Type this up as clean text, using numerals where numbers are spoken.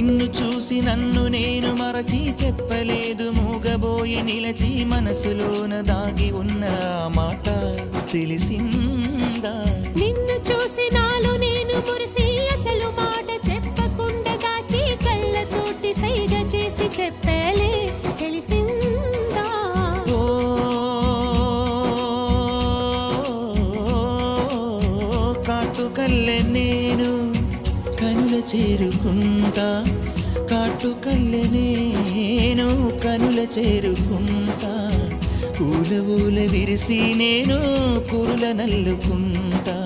నిన్ను చూసి నన్ను నేను మరచి చెప్పలేదు మూగబోయి నిలచి మనసులోన దాగి ఉన్న ఆ మాట తెలిసిందా నిన్ను చూసి నాలో నేను మురిసి అసలు మాట చెప్పకుండా దాచి కళ్ళతోటి సైగ చేసి చెప్పలే తెలిసిందా కాటుకల్లె నేను కనుల చేరుకుంటా కాటుకల్లె నేను కనుల చేరుకుంటా పూల ఊల విరిసి నేను కురుల నల్లుకుంటా